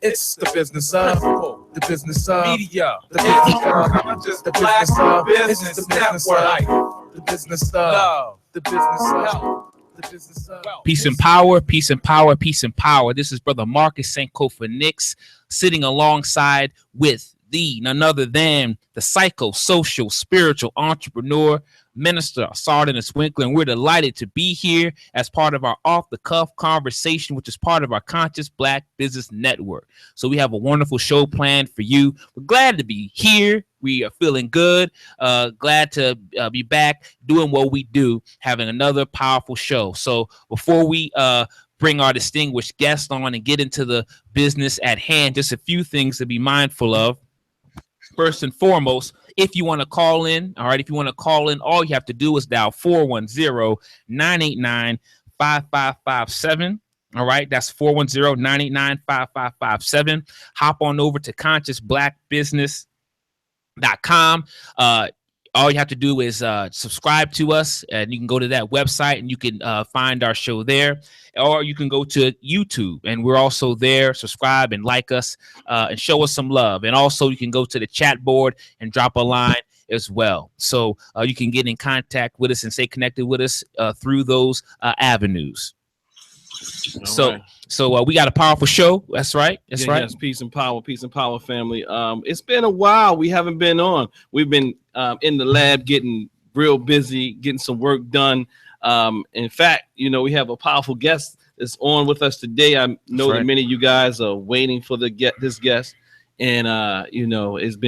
It's the business of media, the business of not just the business of business, the business of the business of love, the business of the business of peace and power, peace and power, peace and power. This is Brother Marcus Sankofa Nix sitting alongside with none other than the psychosocial spiritual entrepreneur, Minister Sardinus Winkler, and we're delighted to be here as part of our off-the-cuff conversation, which is part of our Conscious Black Business Network. So we have a wonderful show planned for you. We're glad to be here. We are feeling good. Glad to be back doing what we do, having another powerful show. So before we bring our distinguished guest on and get into the business at hand, just a few things to be mindful of. First and foremost, if you want to call in, all right, all you have to do is dial 410-989-5557. All right, that's 410-989-5557. Hop on over to consciousblackbusiness.com. All you have to do is subscribe to us, and you can go to that website and you can find our show there, or you can go to YouTube and we're also there. Subscribe and like us and show us some love. And also you can go to the chat board and drop a line as well. So you can get in contact with us and stay connected with us through those avenues. So we got a powerful show. That's right. That's right. Yes, peace and power, family. It's been a while. We haven't been on. We've been in the lab getting real busy, getting some work done. In fact, we have a powerful guest that's on with us today. I know that many of you guys are waiting for this guest, and we've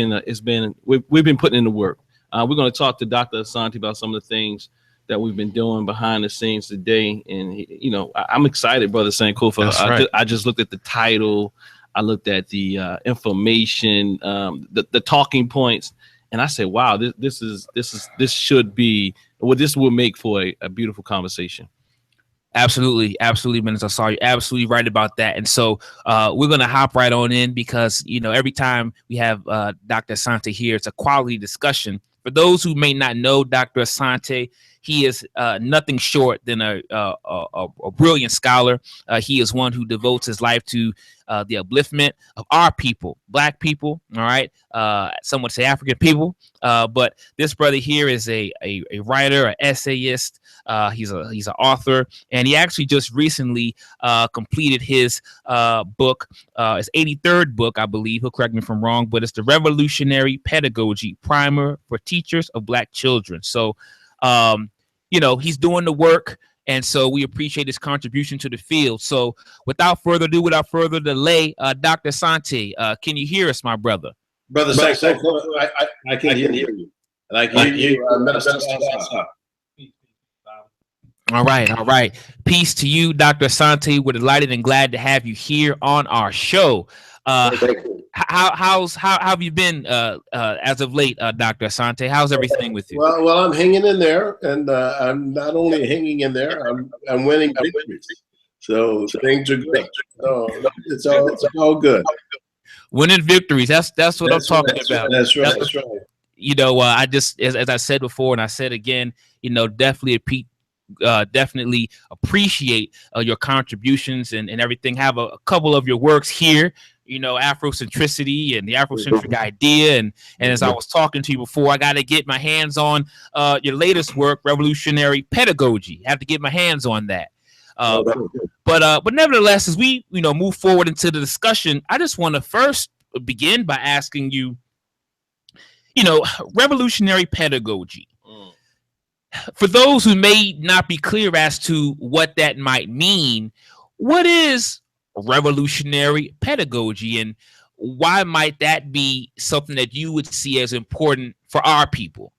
been putting in the work. We're going to talk to Dr. Asante about some of the things that we've been doing behind the scenes today. And, I'm excited, Brother Sankofa. Right. I just looked at the title. I looked at the information, the talking points. And I said, wow, this should be what this will make for a beautiful conversation. Absolutely, Minister. Sorry, absolutely right about that. And so we're going to hop right on in because, every time we have Dr. Asante here, it's a quality discussion. For those who may not know Dr. Asante, he is nothing short than a brilliant scholar. He is one who devotes his life to the upliftment of our people, Black people. All right. Some would say African people. But this brother here is a writer, an essayist. He's an author, and he actually just recently completed his book, his 83rd book, I believe. He'll correct me if I'm wrong, but it's the Revolutionary Pedagogy Primer for Teachers of Black Children. So, he's doing the work. And so we appreciate his contribution to the field. So without further delay, Dr. Asante, can you hear us, my brother? Brother Sankofa, I can hear you. And I can hear you. All right. Peace to you, Dr. Asante. We're delighted and glad to have you here on our show. How have you been as of late, Dr. Asante? How's everything with you? Well, I'm hanging in there, and I'm not only hanging in there, I'm winning victories. So things are good. So it's all good. Winning victories. That's what I'm talking about. That's right. I just as I said before, and I said again, definitely appreciate your contributions and everything. Have a couple of your works here. Afrocentricity and the Afrocentric idea. And as I was talking to you before, I got to get my hands on your latest work, Revolutionary Pedagogy. I have to get my hands on that. But nevertheless, as we, move forward into the discussion, I just want to first begin by asking you, revolutionary pedagogy. For those who may not be clear as to what that might mean, what is revolutionary pedagogy, and why might that be something that you would see as important for our people?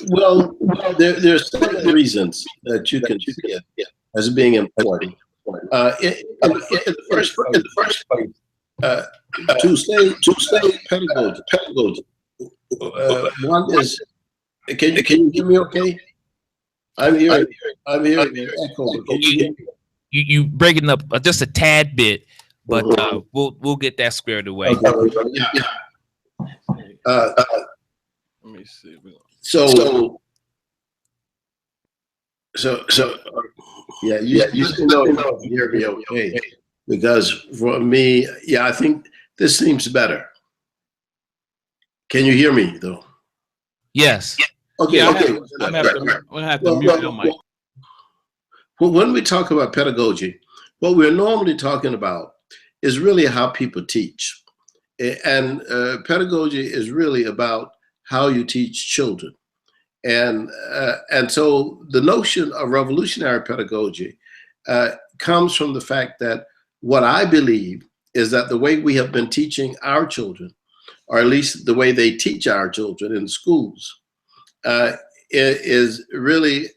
Well, there's several reasons that you can see it as being important. In the first place, to say pedagogy. One is, can you hear me? Okay, I'm hearing echo. Can you hear me? You breaking up just a tad bit, but we'll get that squared away. Let me see. So yeah, you still know hear me okay. because for me, yeah, I think this seems better. Can you hear me though? Yes. Okay, Yeah, okay. I'm gonna have to mute your mic. Well, when we talk about pedagogy, what we're normally talking about is really how people teach. And pedagogy is really about how you teach children. And so the notion of revolutionary pedagogy comes from the fact that what I believe is that the way we have been teaching our children, or at least the way they teach our children in schools, is really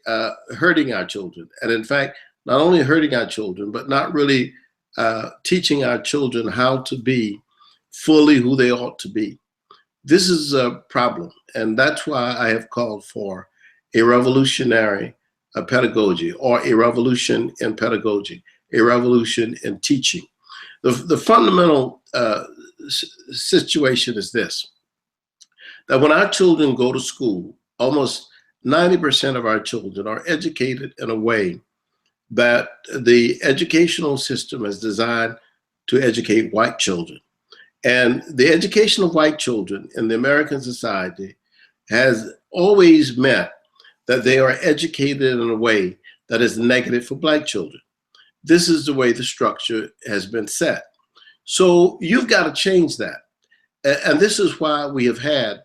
hurting our children. And in fact, not only hurting our children, but not really teaching our children how to be fully who they ought to be. This is a problem. And that's why I have called for a revolutionary pedagogy, or a revolution in pedagogy, a revolution in teaching. The fundamental situation is this, that when our children go to school, almost 90% of our children are educated in a way that the educational system is designed to educate white children. And the education of white children in the American society has always meant that they are educated in a way that is negative for black children. This is the way the structure has been set. So you've got to change that. And this is why we have had,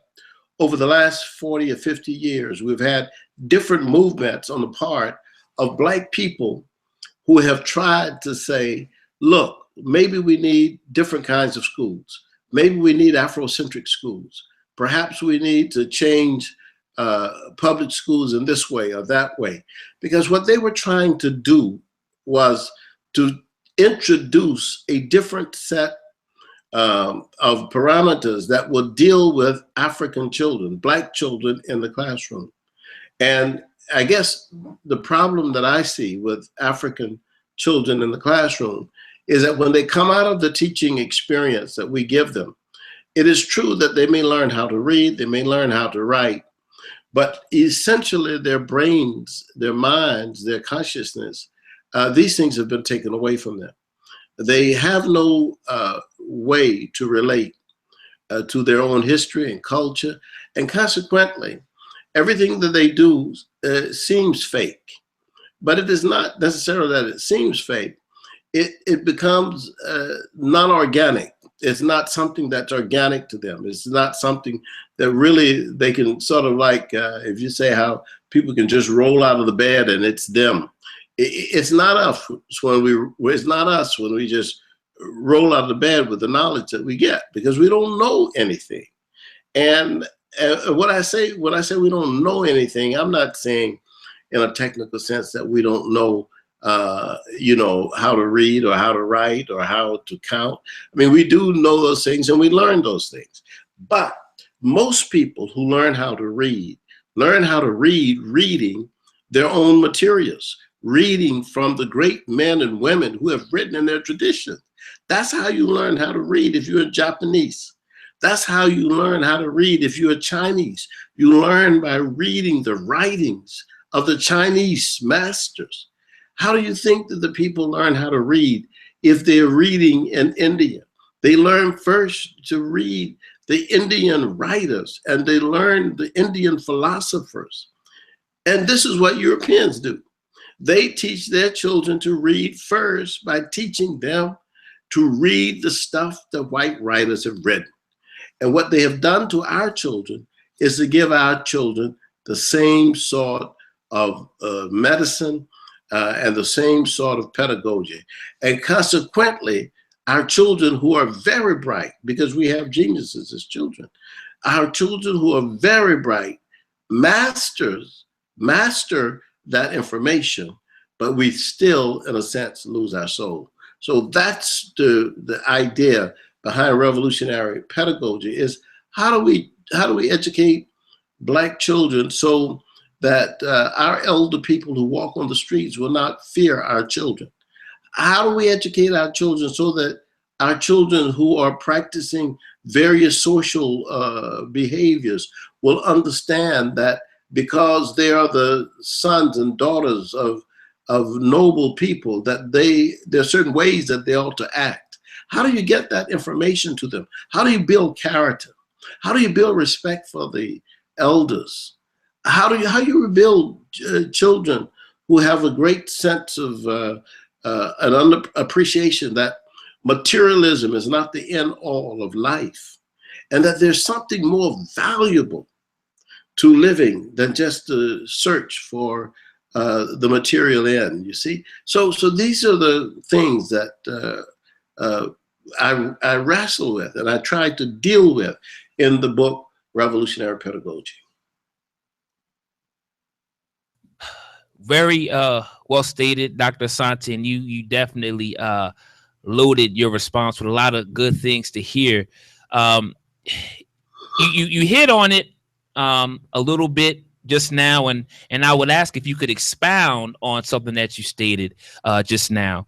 over the last 40 or 50 years, we've had different movements on the part of black people who have tried to say, look, maybe we need different kinds of schools. Maybe we need Afrocentric schools. Perhaps we need to change public schools in this way or that way. Because what they were trying to do was to introduce a different set of parameters that would deal with African children, black children in the classroom. And I guess the problem that I see with African children in the classroom is that when they come out of the teaching experience that we give them, it is true that they may learn how to read, they may learn how to write, but essentially their brains, their minds, their consciousness, these things have been taken away from them. They have no way to relate to their own history and culture, and consequently, everything that they do seems fake. But it is not necessarily that it seems fake. It becomes non-organic. It's not something that's organic to them. It's not something that really they can sort of like, if you say how people can just roll out of the bed and it's them. It's not us it's not us when we just roll out of the bed with the knowledge that we get, because we don't know anything. And when I say we don't know anything, I'm not saying in a technical sense that we don't know, how to read or how to write or how to count. I mean, we do know those things and we learn those things. But most people who learn how to read reading their own materials, reading from the great men and women who have written in their tradition. That's how you learn how to read if you're Japanese. That's how you learn how to read if you're Chinese. You learn by reading the writings of the Chinese masters. How do you think that the people learn how to read if they're reading in India? They learn first to read the Indian writers, and they learn the Indian philosophers. And this is what Europeans do. They teach their children to read first by teaching them to read the stuff that white writers have written. And what they have done to our children is to give our children the same sort of medicine and the same sort of pedagogy. And consequently, our children who are very bright, because we have geniuses as children, our children who are very bright master that information, but we still, in a sense, lose our soul. So that's the idea behind revolutionary pedagogy, is how do we educate Black children so that our elder people who walk on the streets will not fear our children? How do we educate our children so that our children who are practicing various social behaviors will understand that because they are the sons and daughters of of noble people, that there are certain ways that they ought to act. How do you get that information to them? How do you build character? How do you build respect for the elders? How you rebuild children who have a great sense of an appreciation that materialism is not the end all of life, and that there's something more valuable to living than just the search for the material end, you see? So these are the things that I wrestle with and I try to deal with in the book, Revolutionary Pedagogy. Very well stated, Dr. Asante, and you definitely loaded your response with a lot of good things to hear. You hit on it a little bit just now, and I would ask if you could expound on something that you stated just now.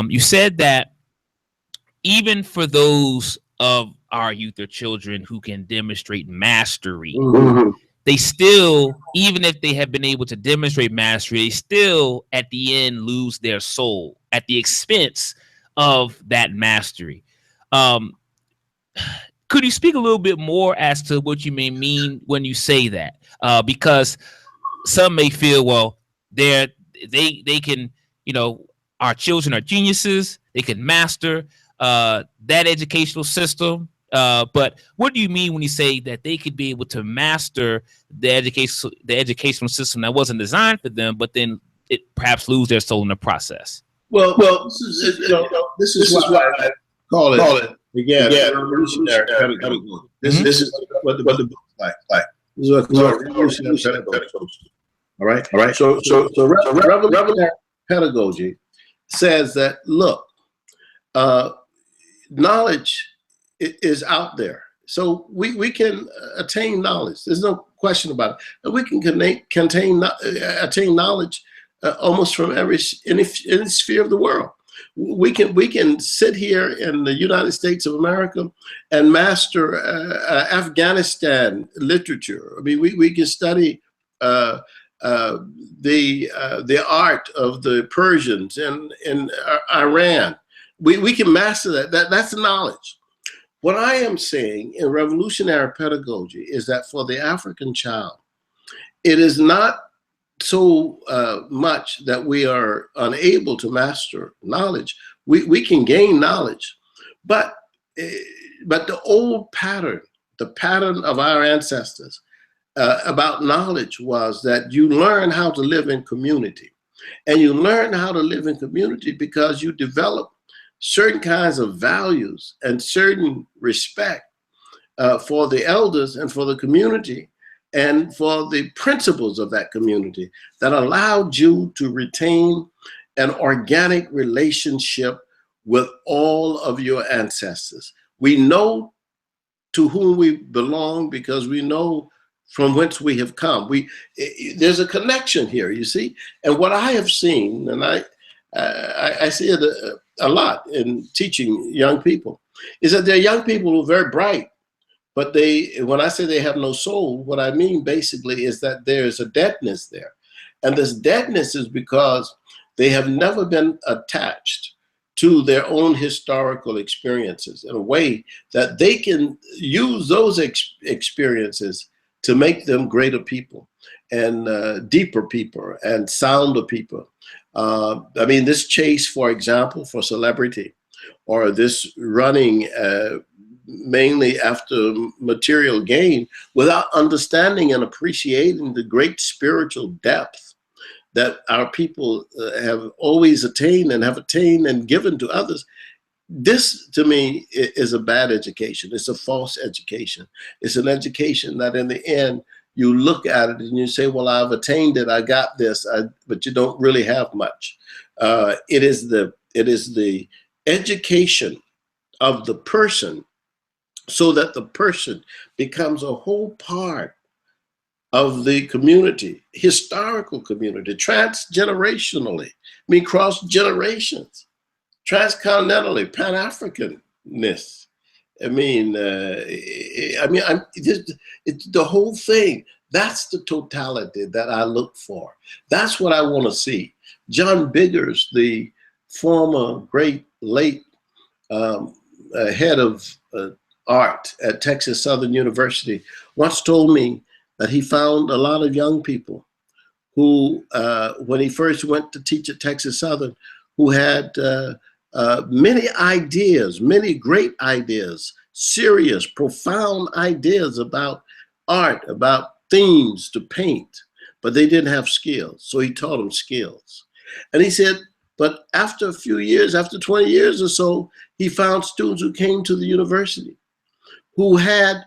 You said that even for those of our youth or children who can demonstrate mastery, they still, even if they have been able to demonstrate mastery, they still at the end lose their soul at the expense of that mastery. Could you speak a little bit more as to what you may mean when you say that? Because some may feel, well, they can, our children are geniuses. They can master that educational system. But what do you mean when you say that they could be able to master the educational system that wasn't designed for them, but then it perhaps lose their soul in the process? Well, this is why I call it again revolutionary pedagogy. This is what the book is like. This is what revolutionary pedagogy. All right. So revolutionary pedagogy says that, look, knowledge is out there. So we can attain knowledge. There's no question about it. And we can attain knowledge almost from any sphere of the world. We can sit here in the United States of America and master Afghanistan literature. I mean, we can study the art of the Persians in Iran. We can master that. That's knowledge. What I am saying in revolutionary pedagogy is that for the African child, it is not so much that we are unable to master knowledge. We can gain knowledge, but the old pattern, the pattern of our ancestors about knowledge was that you learn how to live in community. And you learn how to live in community because you develop certain kinds of values and certain respect for the elders and for the community and for the principles of that community that allowed you to retain an organic relationship with all of your ancestors. We know to whom we belong because we know from whence we have come. There's a connection here, you see? And what I have seen, and I see it a lot in teaching young people, is that they're young people who are very bright, but when I say they have no soul, what I mean basically is that there's a deadness there. And this deadness is because they have never been attached to their own historical experiences in a way that they can use those experiences to make them greater people and deeper people and sounder people. I mean, this chase, for example, for celebrity, or this running mainly after material gain without understanding and appreciating the great spiritual depth that our people have always attained and given to others. This, to me, is a bad education. It's a false education. It's an education that in the end, you look at it and you say, well, I've attained it, I got this, but you don't really have much. It is the education of the person so that the person becomes a whole part of the community, historical community, transgenerationally, cross generations, transcontinentally, Pan-Africanness. It's the whole thing. That's the totality that I look for. That's what I want to see. John Biggers, the former great late head of art at Texas Southern University, once told me that he found a lot of young people who, when he first went to teach at Texas Southern, who had many ideas, many great ideas, serious, profound ideas about art, about themes to paint, but they didn't have skills. So he taught them skills. And he said, but after a few years, after 20 years or so, he found students who came to the university who had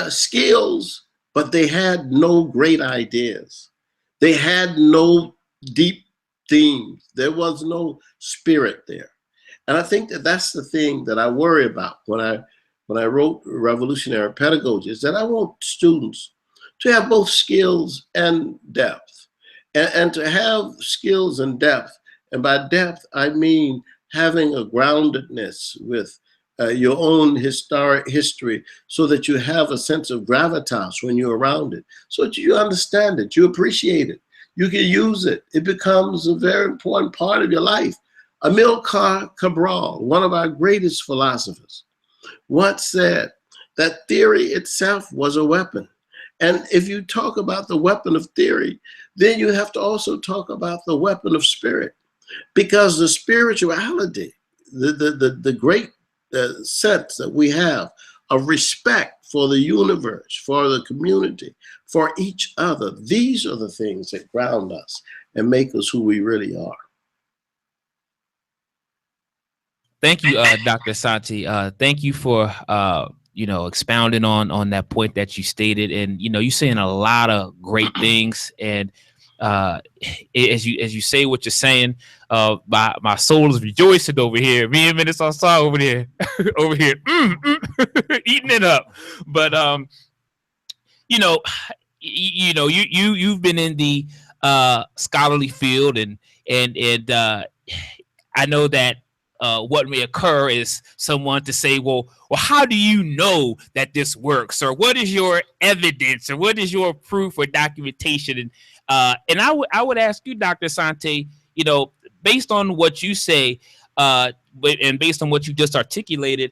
skills, but they had no great ideas. They had no deep themes. There was no spirit there. And I think that that's the thing that I worry about when I wrote Revolutionary Pedagogy, is that I want students to have both skills and depth, and to have skills and depth. And by depth, I mean having a groundedness with your own history, so that you have a sense of gravitas when you're around it, so that you understand it, you appreciate it, you can use it. It becomes a very important part of your life. Amilcar Cabral, one of our greatest philosophers, once said that theory itself was a weapon. And if you talk about the weapon of theory, then you have to also talk about the weapon of spirit, because the spirituality, the great sense that we have of respect for the universe, for the community, for each other, these are the things that ground us and make us who we really are. Thank you, Dr. Asante. Thank you for expounding on that point that you stated, and you're saying a lot of great things. And as you say what you're saying, my soul is rejoicing over here. Me and Minister Saw over there, over here, eating it up. But you've been in the scholarly field, and I know that. What may occur is someone to say, well, how do you know that this works? Or what is your evidence? Or what is your proof or documentation? And I would ask you, Dr. Asante, based on what you say, and based on what you just articulated,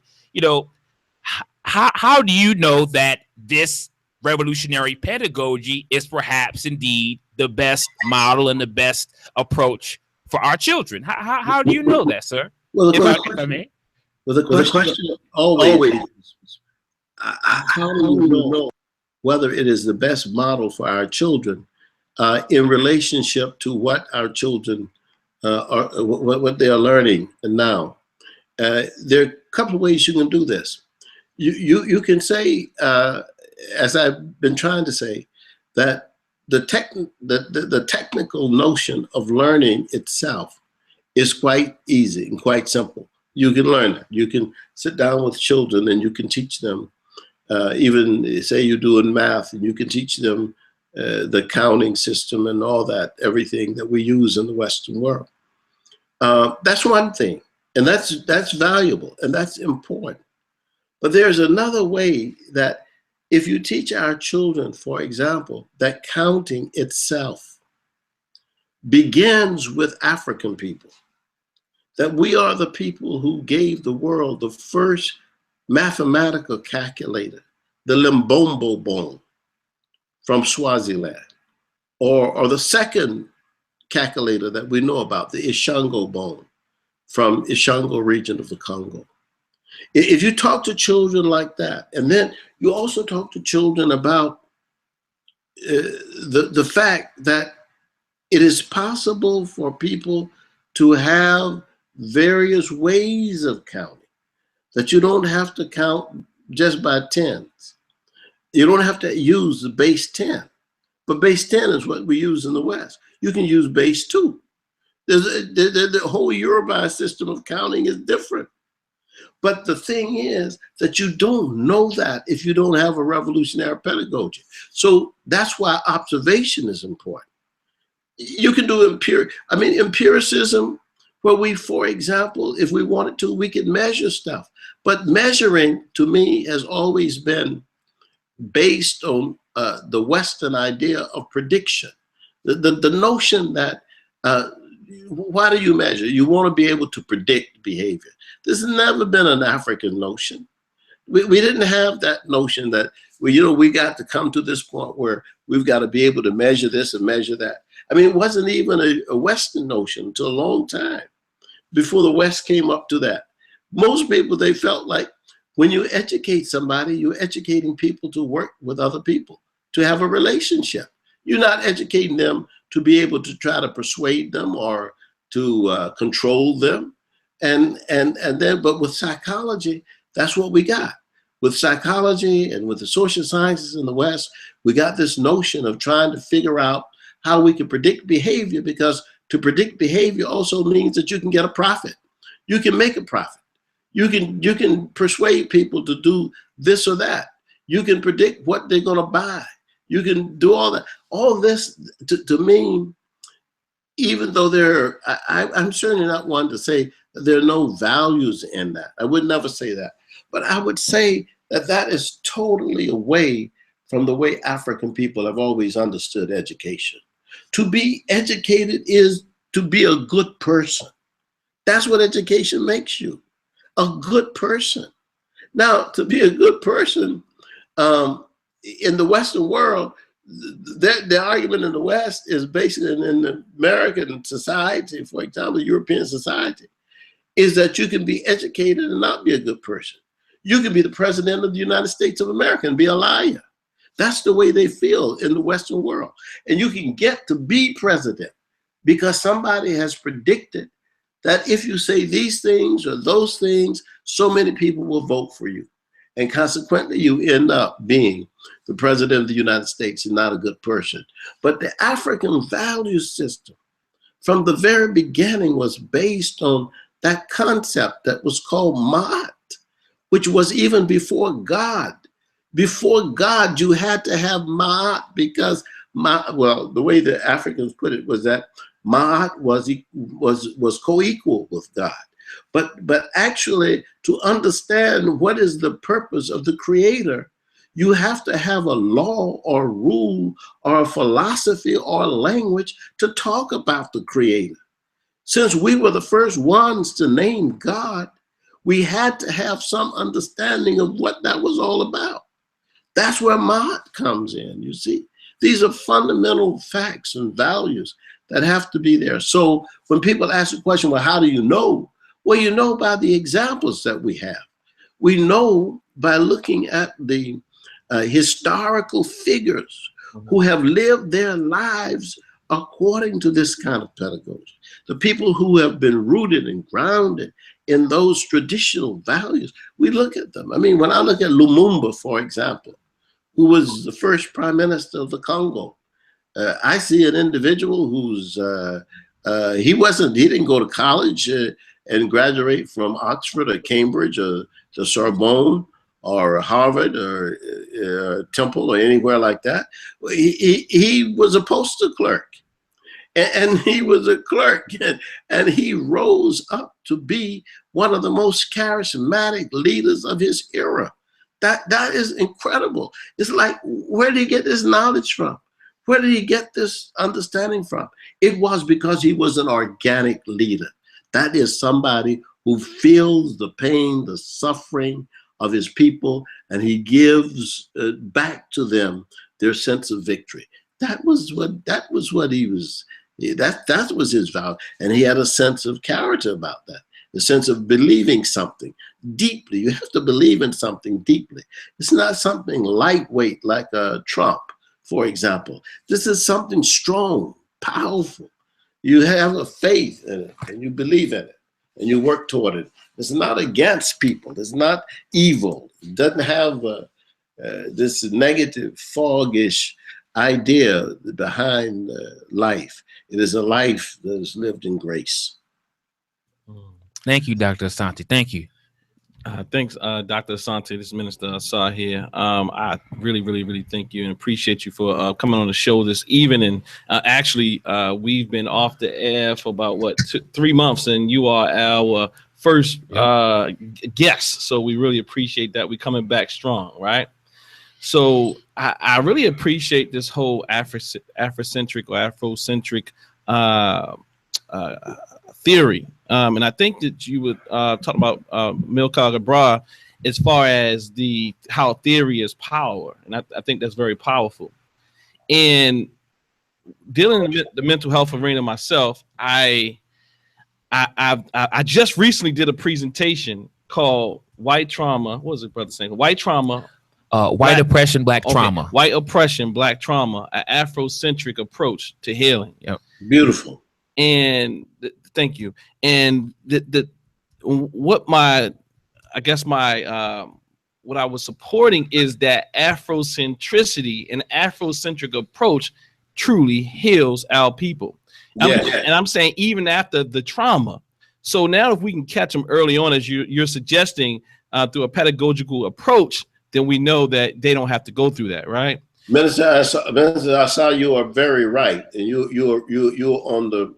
how do you know that this revolutionary pedagogy is perhaps indeed the best model and the best approach for our children? How do you know that, sir? Well, the question always is, how do we know whether it is the best model for our children in relationship to what our children what they are learning now? There are a couple of ways you can do this. You can say, as I've been trying to say, that the technical notion of learning itself is quite easy and quite simple. You can learn it. You can sit down with children and you can teach them, even say you're doing math, and you can teach them the counting system and all that, everything that we use in the Western world. That's one thing, and that's valuable and that's important. But there's another way that if you teach our children, for example, that counting itself begins with African people, that we are the people who gave the world the first mathematical calculator, the Limbombo bone from Swaziland, or the second calculator that we know about, the Ishango bone from Ishango region of the Congo. If you talk to children like that, and then you also talk to children about the fact that it is possible for people to have various ways of counting, that you don't have to count just by tens. You don't have to use the base 10, but base 10 is what we use in the West. You can use base 2. The whole Yoruba system of counting is different. But the thing is that you don't know that if you don't have a revolutionary pedagogy. So that's why observation is important. You can do empiricism, where we, for example, if we wanted to, we could measure stuff. But measuring, to me, has always been based on the Western idea of prediction. The notion that why do you measure? You want to be able to predict behavior. This has never been an African notion. We didn't have that notion that we got to come to this point where we've got to be able to measure this and measure that. I mean, it wasn't even a Western notion until a long time before the West came up to that. Most people, they felt like when you educate somebody, you're educating people to work with other people, to have a relationship. You're not educating them to be able to try to persuade them or to control them. But with psychology, that's what we got. With psychology and with the social sciences in the West, we got this notion of trying to figure out how we can predict behavior, because to predict behavior also means that you can get a profit. You can make a profit. You can persuade people to do this or that. You can predict what they're going to buy. You can do all that. All this, to me, even though I'm certainly not one to say that there are no values in that. I would never say that. But I would say that that is totally away from the way African people have always understood education. To be educated is to be a good person. That's what education makes you, a good person. Now, to be a good person, in the Western world, the argument in the West is basically in the American society, for example, European society, is that you can be educated and not be a good person. You can be the president of the United States of America and be a liar. That's the way they feel in the Western world. And you can get to be president because somebody has predicted that if you say these things or those things, so many people will vote for you. And consequently, you end up being the president of the United States and not a good person. But the African value system from the very beginning was based on that concept that was called Ma'at, which was even before God. Before God, you had to have Ma'at because, the way the Africans put it was that Ma'at was co-equal with God. But actually, to understand what is the purpose of the Creator, you have to have a law or rule or a philosophy or a language to talk about the Creator. Since we were the first ones to name God, we had to have some understanding of what that was all about. That's where Ma'at comes in, you see. These are fundamental facts and values that have to be there. So when people ask the question, well, how do you know? Well, you know by the examples that we have. We know by looking at the historical figures who have lived their lives according to this kind of pedagogy. The people who have been rooted and grounded in those traditional values, we look at them. I mean, when I look at Lumumba, for example, who was the first prime minister of the Congo, I see an individual who's, he didn't go to college and graduate from Oxford or Cambridge or the Sorbonne or Harvard or Temple or anywhere like that. He was a postal clerk. And he was a clerk, and he rose up to be one of the most charismatic leaders of his era. That is incredible. It's like, where did he get this knowledge from? Where did he get this understanding from? It was because he was an organic leader. That is somebody who feels the pain, the suffering of his people, and he gives back to them their sense of victory. That was what he was. That was his vow, and he had a sense of character about that, the sense of believing something deeply. You have to believe in something deeply. It's not something lightweight like Trump, for example. This is something strong, powerful. You have a faith in it, and you believe in it, and you work toward it. It's not against people. It's not evil. It doesn't have this negative, foggish idea behind life. It is a life that is lived in grace. Thank you, Dr. Asante. Thank you. Thanks, Dr. Asante. This is Minister Asar here. I really thank you and appreciate you for coming on the show this evening. Actually, we've been off the air for about 3 months, and you are our first guest. So we really appreciate that. We're coming back strong, right? So I really appreciate this whole Afrocentric or Afrocentric theory, and I think that you would talk about Milka Gabra as far as how theory is power, and I think that's very powerful. And dealing with the mental health arena myself, I just recently did a presentation called White Trauma. What was it, brother saying? White Trauma. White oppression, black trauma. White oppression, black trauma, an Afrocentric approach to healing. Yep. Beautiful. And thank you. And what I was supporting is that Afrocentricity and Afrocentric approach truly heals our people. And I'm saying even after the trauma. So now if we can catch them early on, as you're suggesting, through a pedagogical approach, then we know that they don't have to go through that, right? Minister Asa, you are very right, and you're on to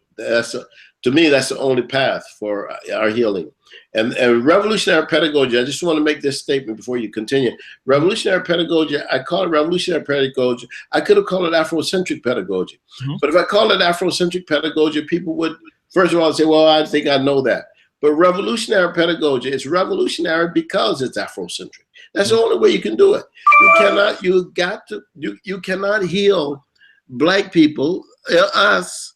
me that's the only path for our healing. And revolutionary pedagogy, I just want to make this statement before you continue. Revolutionary pedagogy, I call it revolutionary pedagogy. I could have called it Afrocentric pedagogy. Mm-hmm. But if I call it Afrocentric pedagogy, people would, first of all, say, well, I think I know that. But revolutionary pedagogy is revolutionary because it's Afrocentric. That's the only way you can do it. You cannot heal Black people, us,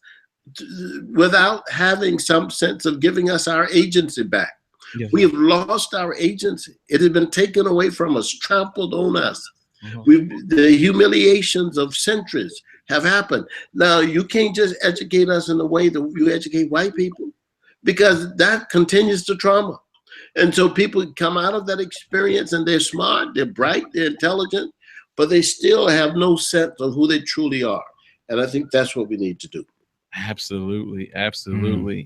without having some sense of giving us our agency back. Yes. We have lost our agency. It has been taken away from us, trampled on us. Mm-hmm. The humiliations of centuries have happened. Now, you can't just educate us in the way that you educate white people, because that continues the trauma. And so people come out of that experience and they're smart, they're bright, they're intelligent, but they still have no sense of who they truly are. And I think that's what we need to do. Absolutely.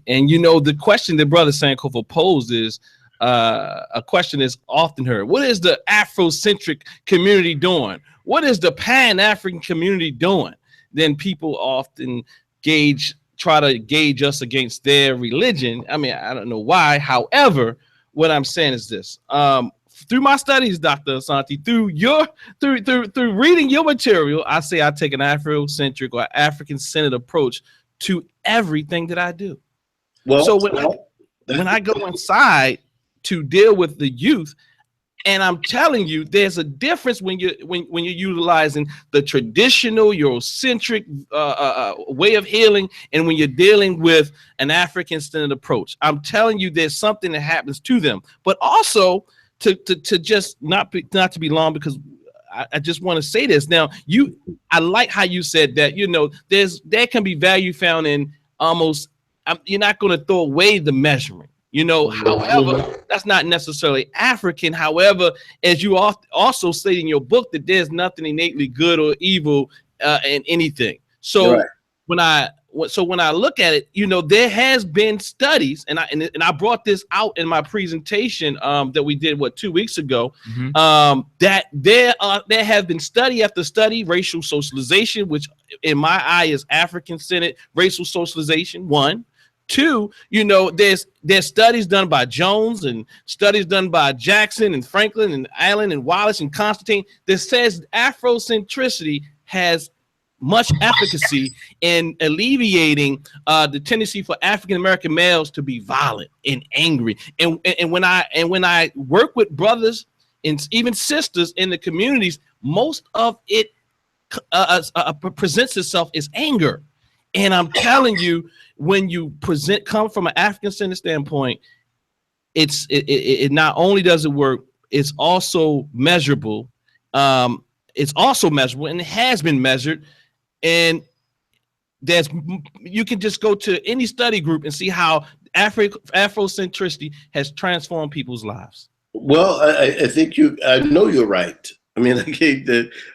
And the question that Brother Sankofa posed is a question that's often heard. What is the Afrocentric community doing? What is the Pan-African community doing? Then people often try to gauge us against their religion. I mean, I don't know why. However, what I'm saying is this. Through my studies, Dr. Asante, through reading your material, I say I take an Afrocentric or African-centered approach to everything that I do. Well, so when I go inside to deal with the youth, and I'm telling you, there's a difference when you're utilizing the traditional Eurocentric way of healing, and when you're dealing with an African-centered approach. I'm telling you, there's something that happens to them. But also to just not to be long, because I just want to say this. Now, I like how you said that, there can be value found in almost, you're not going to throw away the measuring, however, that's not necessarily African. However, as you also say in your book, that there's nothing innately good or evil in anything. So right. when I look at it, there has been studies, and I brought this out in my presentation that we did 2 weeks ago. Mm-hmm. That there have been study after study, racial socialization, which in my eye is African-centered racial socialization. 1, 2, there's studies done by Jones and studies done by Jackson and Franklin and Allen and Wallace and Constantine that says Afrocentricity has much efficacy in alleviating the tendency for African-American males to be violent and angry. And when I work with brothers and even sisters in the communities, most of it presents itself as anger. And I'm telling you, when you come from an African-centered standpoint, it not only does it work, it's also measurable. It's also measurable, and it has been measured. And you can just go to any study group and see how Afrocentricity has transformed people's lives. Well, I think I know you're right. I mean,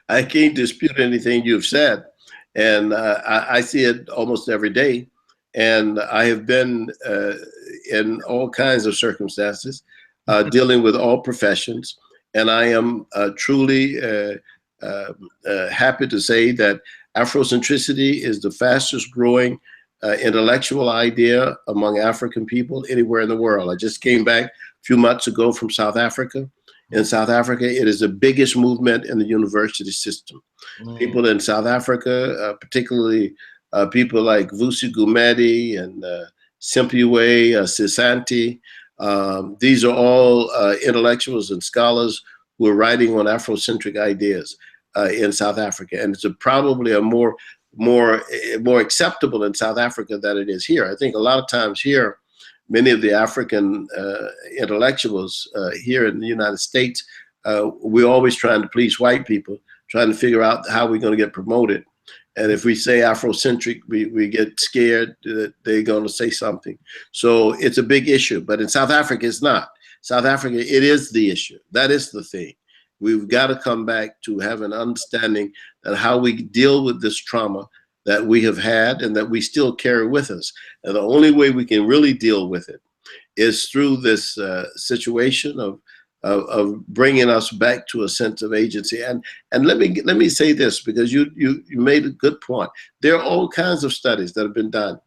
I can't dispute anything you've said. And I see it almost every day. And I have been in all kinds of circumstances, dealing with all professions. And I am truly happy to say that Afrocentricity is the fastest growing intellectual idea among African people anywhere in the world. I just came back a few months ago from South Africa. In South Africa, it is the biggest movement in the university system. People in South Africa, particularly people like Vusi Gumedi and Simpiwe Asante. These are all intellectuals and scholars who are writing on Afrocentric ideas in South Africa, and it's probably a more acceptable in South Africa than it is here. I think a lot of times here, many of the African intellectuals here in the United States, we're always trying to please white people, trying to figure out how we're going to get promoted. And if we say Afrocentric, we get scared that they're going to say something. So it's a big issue. But in South Africa, it's not. South Africa, it is the issue. That is the thing. We've got to come back to have an understanding that how we deal with this trauma that we have had and that we still carry with us. And the only way we can really deal with it is through this situation of bringing us back to a sense of agency. And let me say this, because you made a good point. There are all kinds of studies that have been done.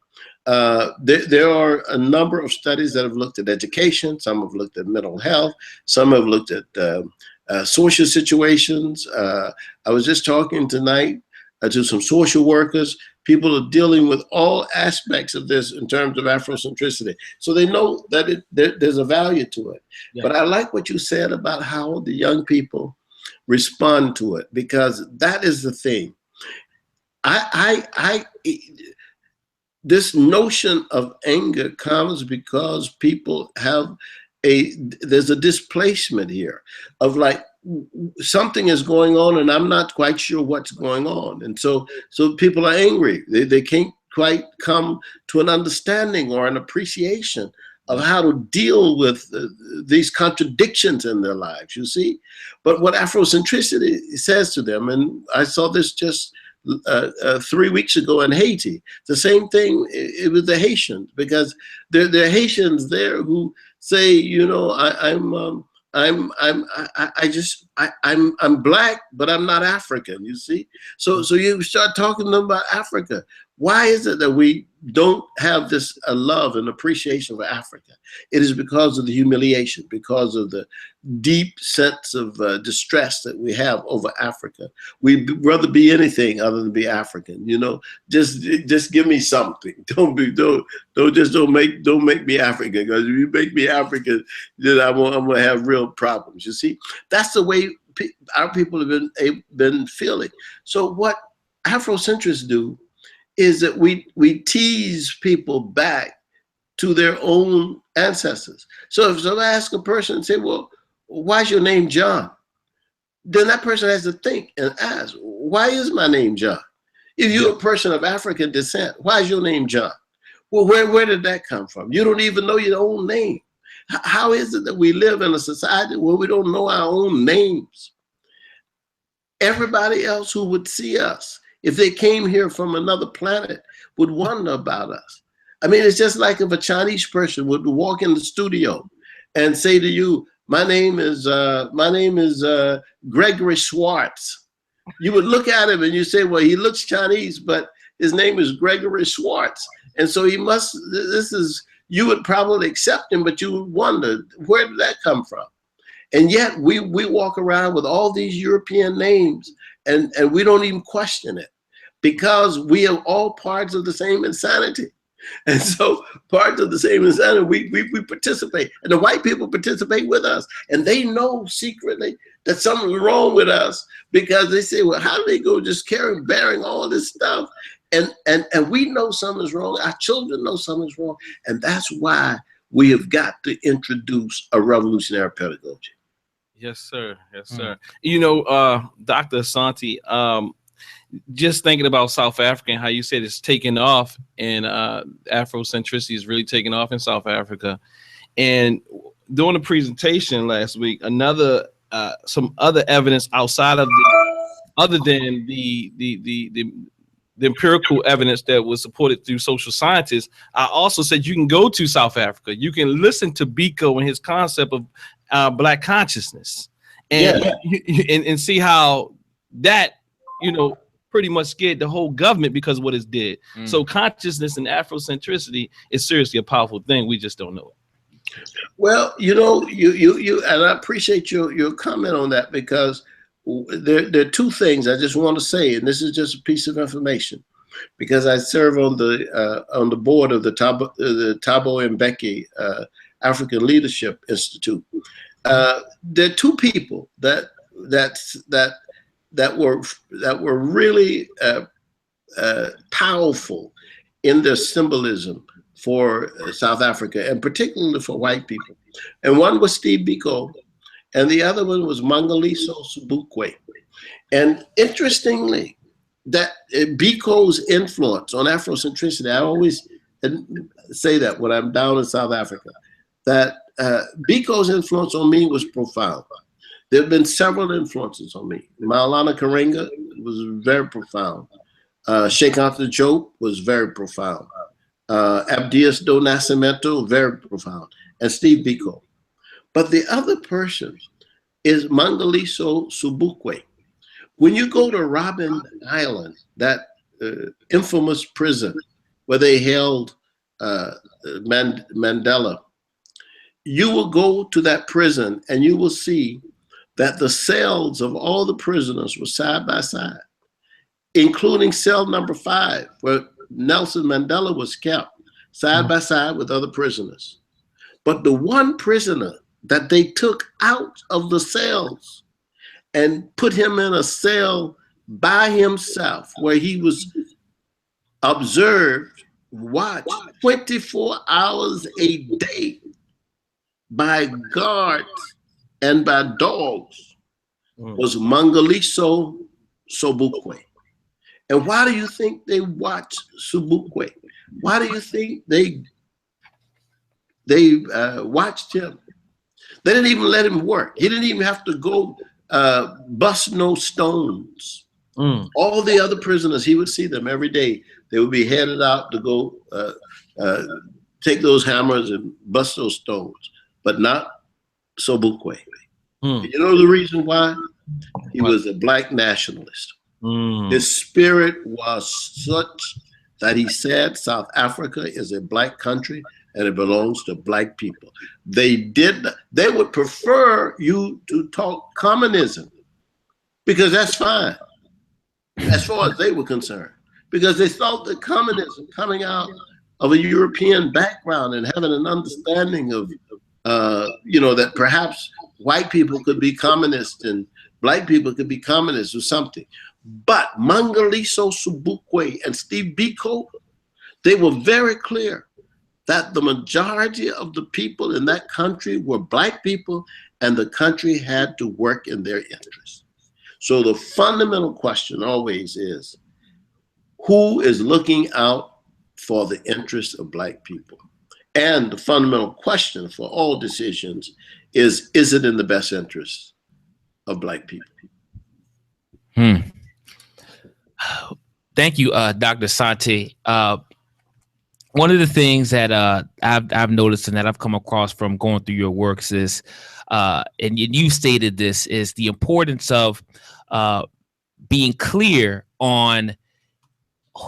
There are a number of studies that have looked at education. Some have looked at mental health. Some have looked at social situations. I was just talking tonight to some social workers. People are dealing with all aspects of this in terms of Afrocentricity. So they know that there's a value to it. Yeah. But I like what you said about how the young people respond to it, because that is the thing. This notion of anger comes because people have there's a displacement here of like, something is going on and I'm not quite sure what's going on. And so people are angry. They can't quite come to an understanding or an appreciation of how to deal with these contradictions in their lives, you see? But what Afrocentricity says to them, and I saw this just 3 weeks ago in Haiti, the same thing it was the Haitians, because there are Haitians there who say, you know, I'm black, but I'm not African, you see? So you start talking to them about Africa. Why is it that we don't have this love and appreciation for Africa? It is because of the humiliation, because of the deep sense of distress that we have over Africa. We'd rather be anything other than be African, you know? Just give me something. Don't make me African, because if you make me African, then I'm gonna have real problems, you see? That's the way our people have been feeling. So what Afrocentrists do is that we tease people back to their own ancestors. So if I ask a person and say, well, why's your name John? Then that person has to think and ask, why is my name John? If you're a person of African descent, why is your name John? Well, where did that come from? You don't even know your own name. How is it that we live in a society where we don't know our own names? Everybody else who would see us, if they came here from another planet, would wonder about us. I mean, it's just like if a Chinese person would walk in the studio and say to you, my name is Gregory Schwartz. You would look at him and you say, well, he looks Chinese, but his name is Gregory Schwartz. And so you would probably accept him, but you would wonder, where did that come from? And yet we walk around with all these European names, and we don't even question it, because we are all parts of the same insanity. And so parts of the same insanity, we participate, and the white people participate with us, and they know secretly that something's wrong with us, because they say, well, how do they go just bearing all this stuff? And we know something's wrong. Our children know something's wrong. And that's why we have got to introduce a revolutionary pedagogy. Yes, sir. Yes, sir. You know, Dr. Asante, just thinking about South Africa and how you said it's taken off, and Afrocentricity is really taking off in South Africa. And during the presentation last week, some other evidence outside of other than the empirical evidence that was supported through social scientists, I also said you can go to South Africa. You can listen to Biko and his concept of Black consciousness, and and see how that, you know, pretty much scared the whole government because of what it did. So consciousness and Afrocentricity is seriously a powerful thing. We just don't know it. Well, you know, you and I appreciate your comment on that, because there are two things I just want to say, and this is just a piece of information. because I serve on the board of the Thabo Mbeki African Leadership Institute. There are two people that were really powerful in their symbolism for South Africa, and particularly for white people. And one was Steve Biko, and the other one was Mangaliso Sobukwe. And interestingly, that Biko's influence on Afrocentricity, I always say that when I'm down in South Africa, that Biko's influence on me was profound. There have been several influences on me. Maulana Karenga was very profound. Sheikh Anta Diop was very profound. Abdias do Nascimento, very profound. And Steve Biko. But the other person is Mangaliso Sobukwe. When you go to Robben Island, that infamous prison where they held Mandela, you will go to that prison and you will see that the cells of all the prisoners were side by side, including cell number 5, where Nelson Mandela was kept side by side with other prisoners. But the one prisoner that they took out of the cells and put him in a cell by himself, where he was observed, watched 24 hours a day by guards and by dogs, was Mangaliso Sobukwe. And why do you think they watched Sobukwe? Why do you think they watched him? They didn't even let him work. He didn't even have to go bust no stones. All the other prisoners, he would see them every day. They would be headed out to go take those hammers and bust those stones, but not Sobukwe. You know the reason why? He was a black nationalist. His spirit was such that he said South Africa is a black country and it belongs to black people. They would prefer you to talk communism, because that's fine, as far as they were concerned, because they thought that communism, coming out of a European background and having an understanding of, that perhaps white people could be communists and black people could be communists or something. But Mangaliso Sobukwe and Steve Biko, they were very clear that the majority of the people in that country were black people, and the country had to work in their interest. So the fundamental question always is, who is looking out for the interests of black people? And the fundamental question for all decisions is it in the best interest of black people? Thank you, Dr. Asante. One of the things that I've noticed and that I've come across from going through your works is, and you stated this, is the importance of being clear on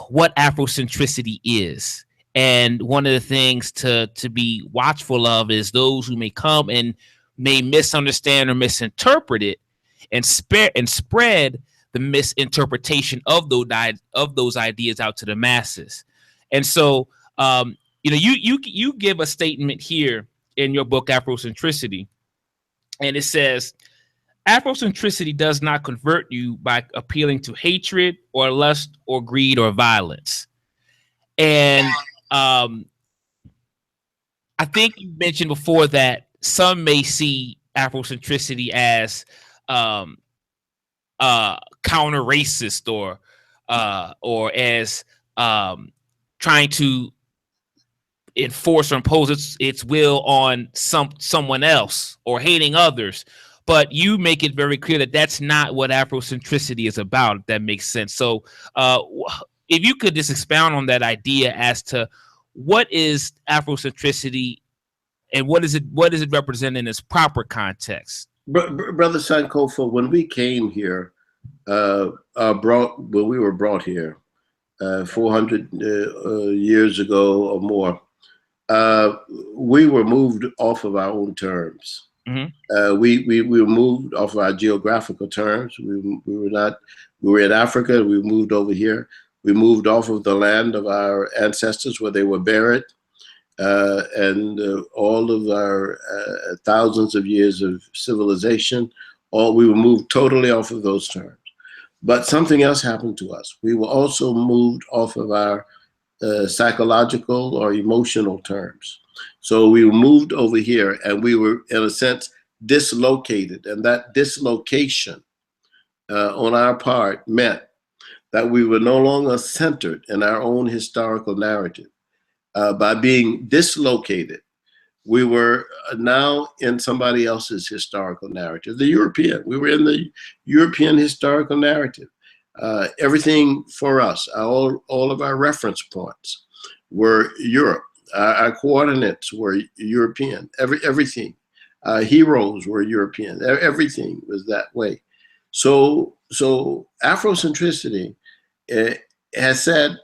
what Afrocentricity is. And one of the things to be watchful of is those who may come and may misunderstand or misinterpret it and spread the misinterpretation of those ideas out to the masses. And so, you give a statement here in your book, Afrocentricity, and it says, Afrocentricity does not convert you by appealing to hatred or lust or greed or violence. And I think you mentioned before that some may see Afrocentricity as counter-racist or as trying to enforce or impose its will on someone else or hating others. But you make it very clear that that's not what Afrocentricity is about, if that makes sense. So if you could just expound on that idea as to what is Afrocentricity and what is it represent in its proper context? Brother Sankofa, when we came here, when we were brought here 400 years ago or more, we were moved off of our own terms. We were moved off of our geographical terms. We were in Africa. We moved over here. We moved off of the land of our ancestors where they were buried, and all of our thousands of years of civilization, we were moved totally off of those terms. But something else happened to us. We were also moved off of our psychological or emotional terms. So we were moved over here, and we were, in a sense, dislocated. And that dislocation on our part meant that we were no longer centered in our own historical narrative. By being dislocated, we were now in somebody else's historical narrative, the European. We were in the European historical narrative. Everything for us, all of our reference points were Europe. Our coordinates were European. Everything. Heroes were European. Everything was that way. So Afrocentricity has said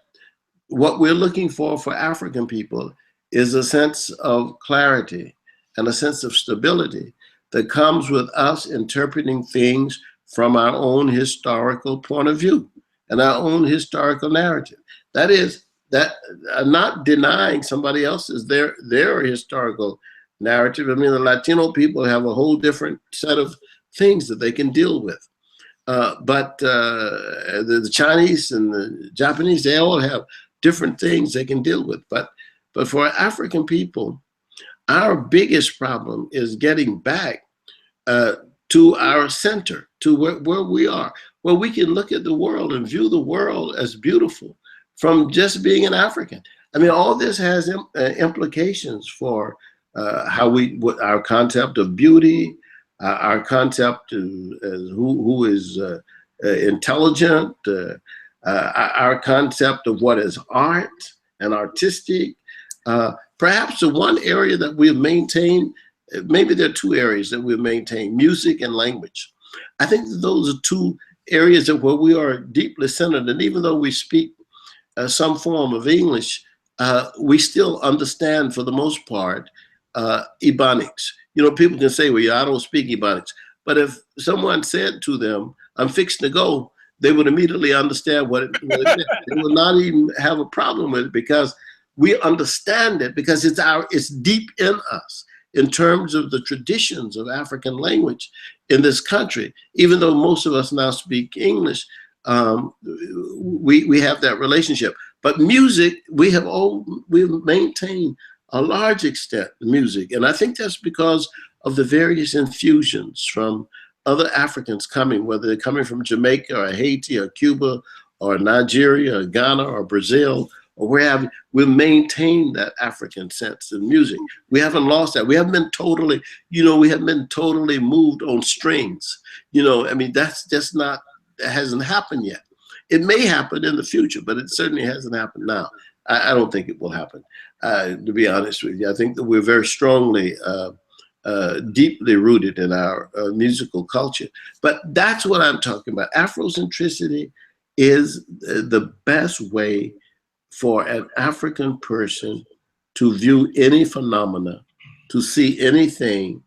what we're looking for African people is a sense of clarity and a sense of stability that comes with us interpreting things from our own historical point of view and our own historical narrative. That is, that not denying somebody else's their historical narrative. I mean, the Latino people have a whole different set of things that they can deal with. But the Chinese and the Japanese, they all have different things they can deal with. But for African people, our biggest problem is getting back to our center, to where we are, where we can look at the world and view the world as beautiful from just being an African. I mean, all this has implications for what our concept of beauty, our concept of who is intelligent, our concept of what is art and artistic. Perhaps the one area that we've maintained, maybe there are two areas that we've maintained, music and language. I think that those are two areas where we are deeply centered. And even though we speak some form of English, we still understand, for the most part, Ebonics. You know, people can say, well, yeah, I don't speak Ebonics. But if someone said to them, I'm fixing to go, they would immediately understand what it meant. They would not even have a problem with it because we understand it, because it's deep in us in terms of the traditions of African language in this country. Even though most of us now speak English, we have that relationship. But music, we've maintained a large extent music. And I think that's because of the various infusions from other Africans coming, whether they're coming from Jamaica or Haiti or Cuba or Nigeria or Ghana or Brazil or wherever. We've maintained that African sense in music. We haven't lost that. We haven't been totally, we haven't been totally moved on strings. I mean, that's just not, that hasn't happened yet. It may happen in the future, but it certainly hasn't happened now. I don't think it will happen, to be honest with you. I think that we're very strongly, deeply rooted in our musical culture. But that's what I'm talking about. Afrocentricity is the best way for an African person to view any phenomena, to see anything.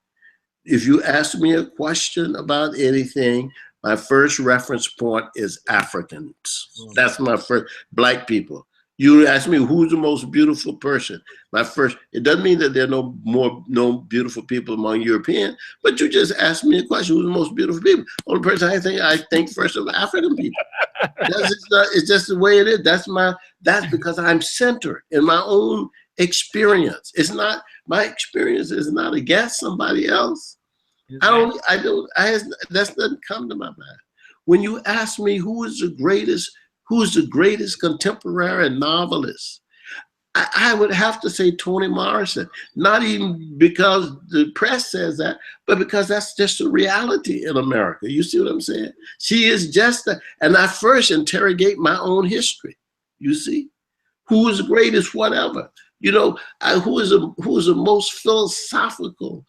If you ask me a question about anything, my first reference point is Africans. That's my first, Black people. You ask me who's the most beautiful person. It doesn't mean that there are no beautiful people among Europeans, but you just ask me a question, who's the most beautiful people? Only person I think first of African people. It's just the way it is. That's because I'm centered in my own experience. It's not, my experience is not against somebody else. That doesn't come to my mind. When you ask me who is the greatest contemporary novelist, I would have to say Toni Morrison, not even because the press says that, but because that's just a reality in America. You see what I'm saying? She is just and I first interrogate my own history. You see, who is the greatest whatever? Who is the most philosophical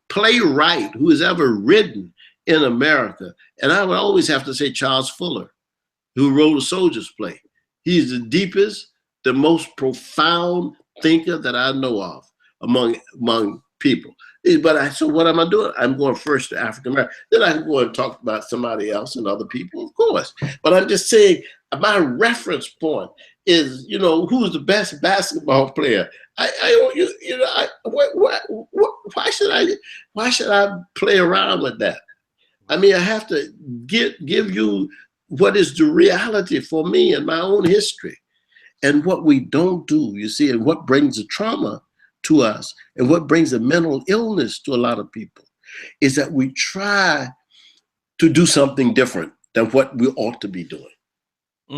playwright who has ever written in America? And I would always have to say Charles Fuller, who wrote a soldier's play. He's the deepest, the most profound thinker that I know of among people. So what am I doing? I'm going first to African American. Then I can go and talk about somebody else and other people, of course. But I'm just saying, my reference point is, you know, who's the best basketball player. Why should I play around with that? I mean, I have to give you what is the reality for me and my own history. And what we don't do, you see, and what brings the trauma to us and what brings the mental illness to a lot of people is that we try to do something different than what we ought to be doing.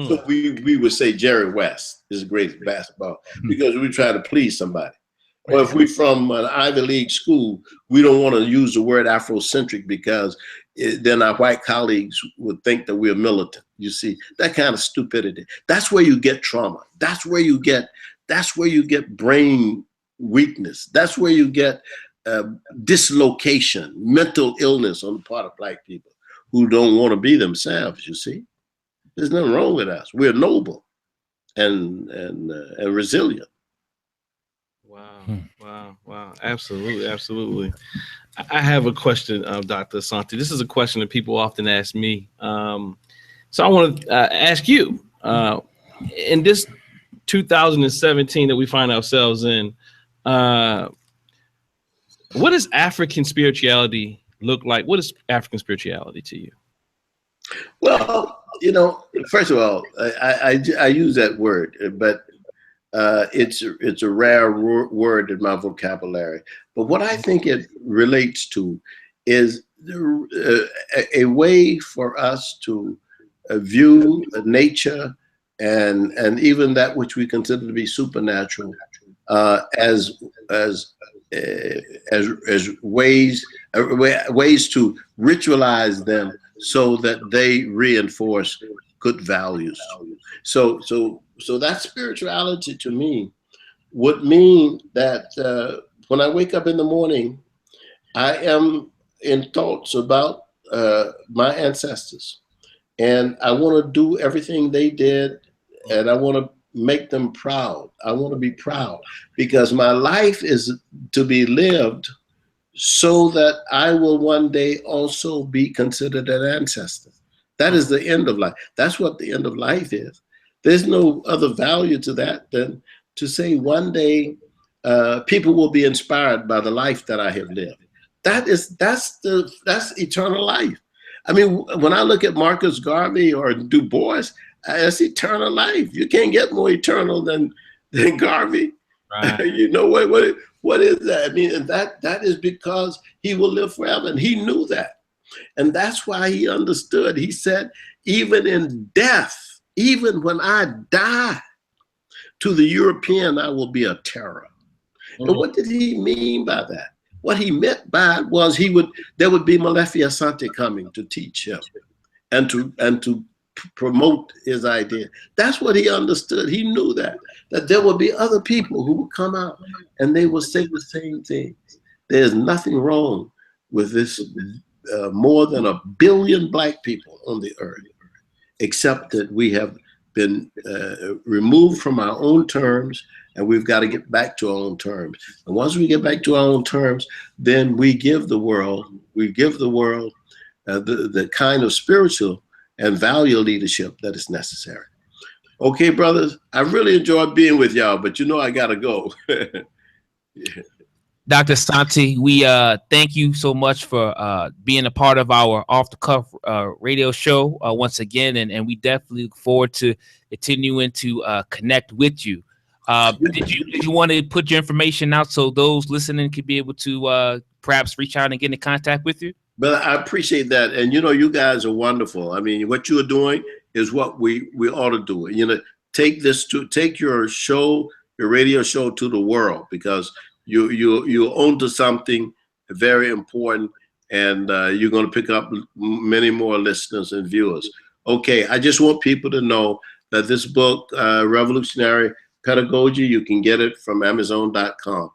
So we would say Jerry West is the greatest basketball because we try to please somebody. Or if we're from an Ivy League school, we don't want to use the word Afrocentric because then our white colleagues would think that we're militant. You see, that kind of stupidity. That's where you get trauma. That's where you get brain weakness. That's where you get dislocation, mental illness on the part of Black people who don't want to be themselves, you see. There's nothing wrong with us. We're noble and resilient. Wow. Absolutely. I have a question, Dr. Asante. This is a question that people often ask me. So I want to ask you, in this 2017 that we find ourselves in, what does African spirituality look like? What is African spirituality to you? Well, you know, first of all, I use that word, but it's a rare word in my vocabulary. But what I think it relates to is a way for us to view nature and even that which we consider to be supernatural as ways to ritualize them so that they reinforce good values. So that spirituality to me would mean that when I wake up in the morning, I am in thoughts about my ancestors, and I want to do everything they did, and I want to make them proud. I want to be proud because my life is to be lived so that I will one day also be considered an ancestor. That is the end of life. That's what the end of life is. There's no other value to that than to say one day people will be inspired by the life that I have lived. That's eternal life. I mean, when I look at Marcus Garvey or Du Bois, that's eternal life. You can't get more eternal than Garvey. Right. You know what is that? I mean, and that is because he will live forever, and he knew that, and that's why he understood. He said, even in death, even when I die, to the European I will be a terror. Mm-hmm. And what did he mean by that? What he meant by it was there would be Molefi Asante coming to teach him and to promote his idea. That's what he understood. He knew that there would be other people who would come out and they will say the same things. There's nothing wrong with this more than 1 billion Black people on the earth, except that we have been removed from our own terms, and we've got to get back to our own terms. And once we get back to our own terms, then we give the world the kind of spiritual and value leadership that is necessary. Okay, brothers, I really enjoyed being with y'all, but you know I gotta go. Yeah. Dr. Asante, we thank you so much for being a part of our Off the Cuff radio show once again, and we definitely look forward to continuing to connect with you. Did you want to put your information out so those listening could be able to perhaps reach out and get in contact with you? But I appreciate that, and you know, you guys are wonderful. I mean, what you are doing is what we ought to do. You know, take your show, your radio show, to the world, because you're onto something very important, and you're going to pick up many more listeners and viewers. Okay, I just want people to know that this book, Revolutionary Pedagogy, you can get it from Amazon.com,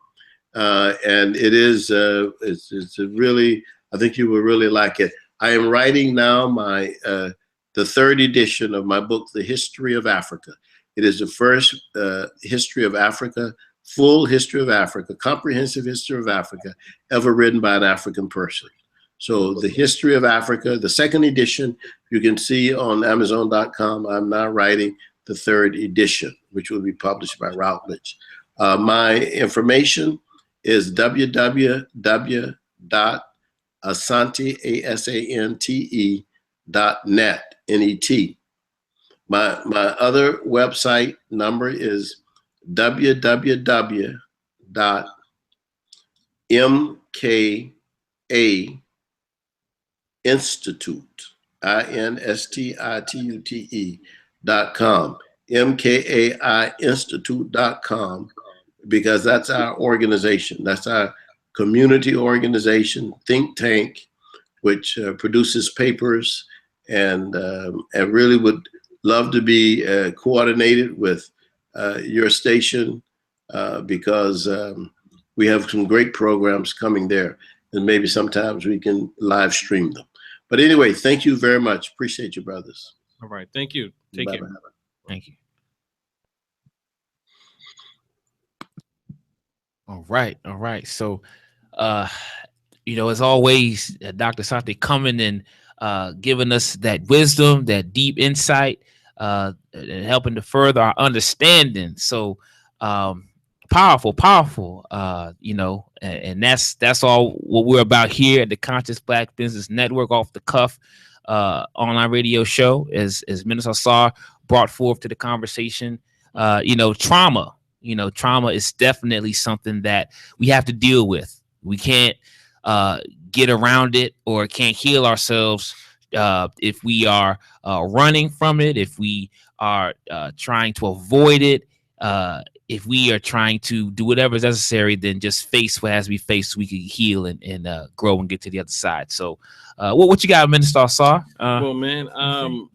and it is it's really, I think you will really like it. I am writing now the third edition of my book, The History of Africa. It is the first history of Africa, full history of Africa, comprehensive history of Africa ever written by an African person. So the history of Africa, the second edition, you can see on Amazon.com. I'm now writing the third edition, which will be published by Routledge. My information is www.asante, ASANTE.net, N-E-T. My other website number is www.mkainstitute, INSTITUTE.com, mkainstitute.com, because that's our organization. That's our community organization, think tank, which produces papers, and I really would love to be coordinated with your station because we have some great programs coming there, and maybe sometimes we can live stream them. But anyway, thank you very much. Appreciate you, brothers. All right. Thank you. Take Bye-bye. care. Thank you. All right. All right. So, as always, Dr. Asante coming and giving us that wisdom, that deep insight, and helping to further our understanding. So, powerful, and that's all what we're about here at the Conscious Black Business Network, off the cuff online radio show, as Minister Sarr brought forth to the conversation. Trauma is definitely something that we have to deal with. We can't get around it or can't heal ourselves if we are running from it, if we are trying to avoid it, if we are trying to do whatever is necessary, then just face what has to be faced so we can heal and grow and get to the other side. So what you got, Minister Sarr? Well, man, I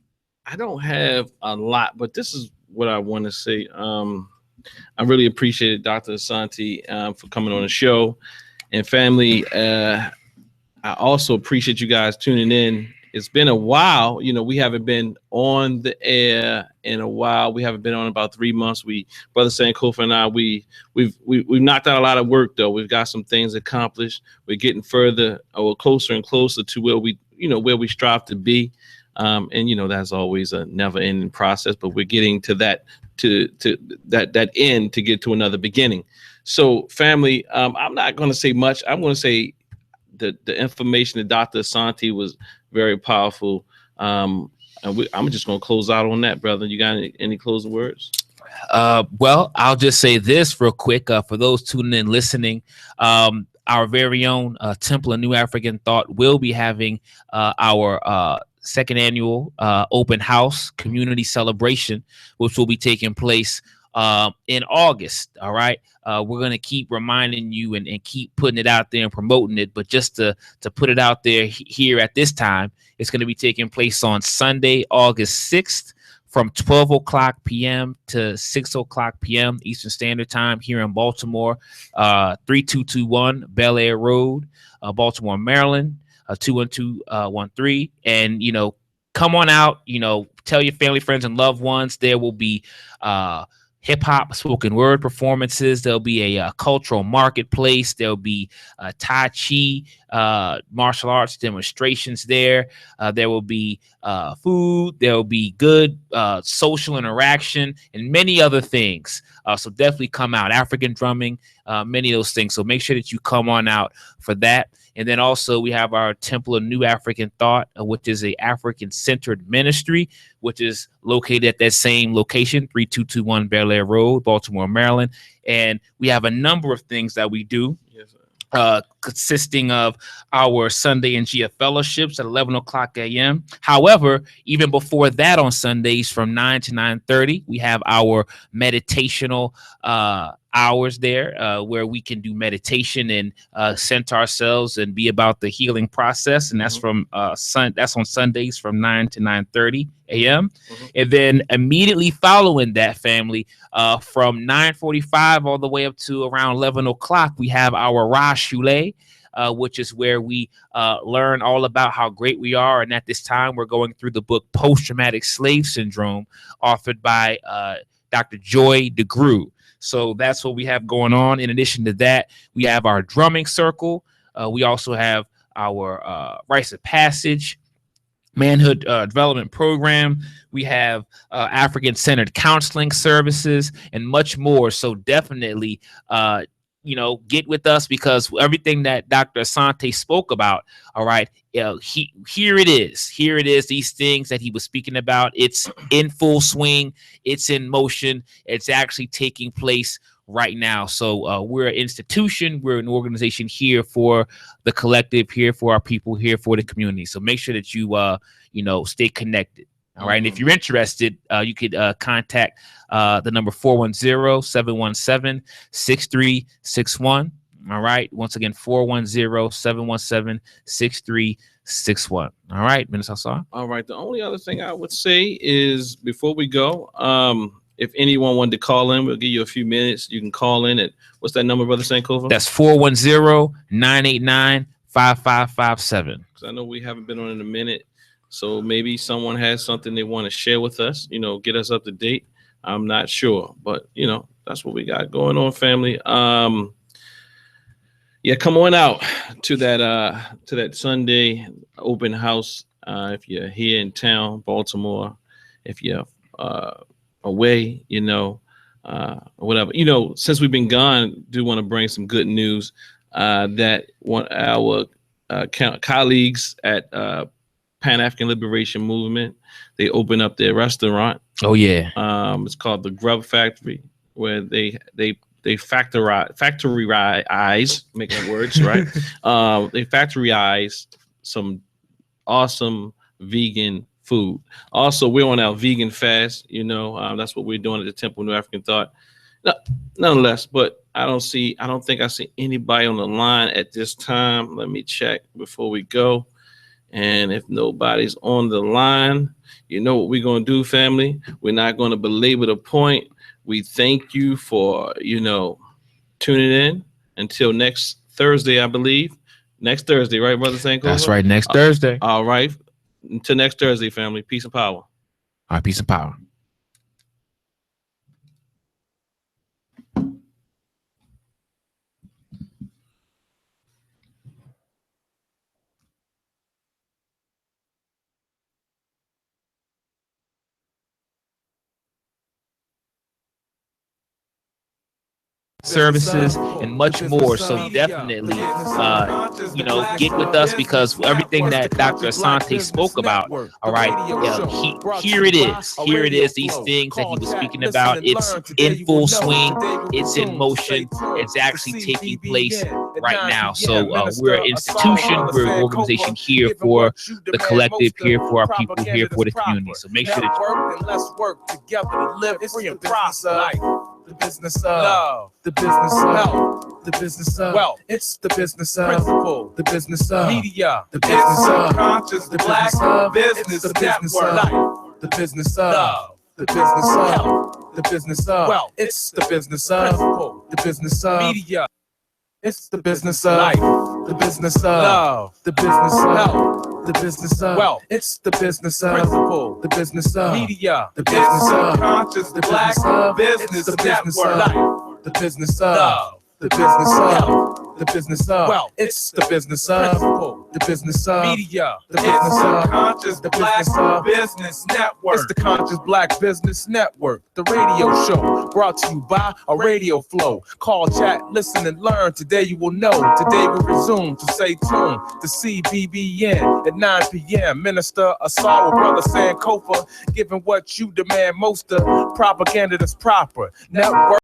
don't have a lot, but this is what I want to say. I really appreciate Dr. Asante for coming on the show. And family, I also appreciate you guys tuning in. It's been a while. We haven't been on the air in a while. We haven't been on about 3 months. Brother Sankofa and I, we've knocked out a lot of work, though. We've got some things accomplished. We're getting further or closer and closer to where we strive to be. And that's always a never-ending process. But we're getting to that that end to get to another beginning. So, family, I'm not going to say much. I'm going to say the information that Dr. Asante was very powerful. And I'm just going to close out on that, brother. You got any closing words? Well, I'll just say this real quick for those tuning in, listening. Our very own Temple of New African Thought will be having our second annual open house community celebration, which will be taking place in August. All right. We're going to keep reminding you and keep putting it out there and promoting it. But just to put it out there here at this time, it's going to be taking place on Sunday, August 6th from 12 o'clock p.m. to 6 o'clock p.m. Eastern Standard Time here in Baltimore, 3221 Bel Air Road, Baltimore, Maryland, 21213. And, come on out, tell your family, friends, and loved ones. There will be hip hop, spoken word performances. There'll be a cultural marketplace. There'll be Tai Chi, martial arts demonstrations there. There will be food. There will be good social interaction and many other things. So definitely come out. African drumming, many of those things. So make sure that you come on out for that. And then also we have our Temple of New African Thought, which is a African-centered ministry, which is located at that same location, 3221 Bel Air Road, Baltimore, Maryland. And we have a number of things that we do. Yes, consisting of our Sunday and GF fellowships at 11 o'clock a.m. However, even before that, on Sundays from 9 to 9:30, we have our meditational hours there where we can do meditation and center ourselves and be about the healing process. And that's from that's on Sundays from 9 to 9:30 a.m. And then immediately following that, family, from 9:45 all the way up to around 11 o'clock, we have our Ra Shule, which is where we learn all about how great we are. And at this time, we're going through the book Post-Traumatic Slave Syndrome, authored by Dr. Joy DeGruy. So that's what we have going on. In addition to that, we have our drumming circle. We also have our rites of passage, manhood development program. We have African-centered counseling services and much more. So definitely, get with us, because everything that Dr. Asante spoke about, all right, here it is. Here it is, these things that he was speaking about. It's in full swing. It's in motion. It's actually taking place right now. So we're an institution. We're an organization here for the collective, here for our people, here for the community. So make sure that you, stay connected. All right. And if you're interested, you could contact the number 410-717-6361. All right. Once again, 410-717-6361. All right, Minister Hassan. All right. The only other thing I would say is, before we go, if anyone wanted to call in, we'll give you a few minutes. You can call in at, what's that number, Brother Sankofa? That's 410-989-5557. Because I know we haven't been on in a minute. So maybe someone has something they want to share with us, get us up to date. I'm not sure, but that's what we got going on, family. Yeah, come on out to that Sunday open house. If you're here in town, Baltimore, if you're away, whatever. Since we've been gone, do want to bring some good news that our colleagues at Pan-African Liberation Movement, they open up their restaurant. Oh yeah. It's called the Grub Factory, where they factoryize, making words right. They factoryize some awesome vegan food. Also, we're on our vegan fast. That's what we're doing at the Temple of New African Thought. Nonetheless, but I don't think I see anybody on the line at this time. Let me check before we go. And if nobody's on the line, you know what we're going to do, family? We're not going to belabor the point. We thank you for, tuning in until next Thursday, I believe. Next Thursday, right, Brother Sankofa? That's right, next Thursday. All right. Until next Thursday, family. Peace and power. All right, peace and power. Services and much more. So definitely, get with us, because everything that Dr. Asante spoke about, all right, here it is. Here it is, these things that he was speaking about. It's in full swing. It's in motion. It's actually taking place right now. So we're an institution. We're an organization here for the collective, here for our people, here for the community. So make sure that let's work together to live free and prosper. The business of love, the business of health, the business of wealth. It's the business of principle, the business of media, the business of conscious, the black business, the business of life, the business of love, the business of health, the business of wealth. It's the business of principle, the business of media. It's the business of life, the business of love, the business of health, the business of wealth. It's the business of principle, the business of media, the business of conscious, the black business, the business of life, the business of love, the business of health, the business of wealth. It's the business of principle, the business of media, the business of conscious, the black business network. It's the Conscious Black Business Network, the radio show brought to you by a radio flow. Call, chat, listen, and learn. Today you will know. Today we resume, to stay tuned to CBBN at 9 p.m. Minister Asar with Brother Sankofa, giving what you demand most of. Propaganda that's proper. Network.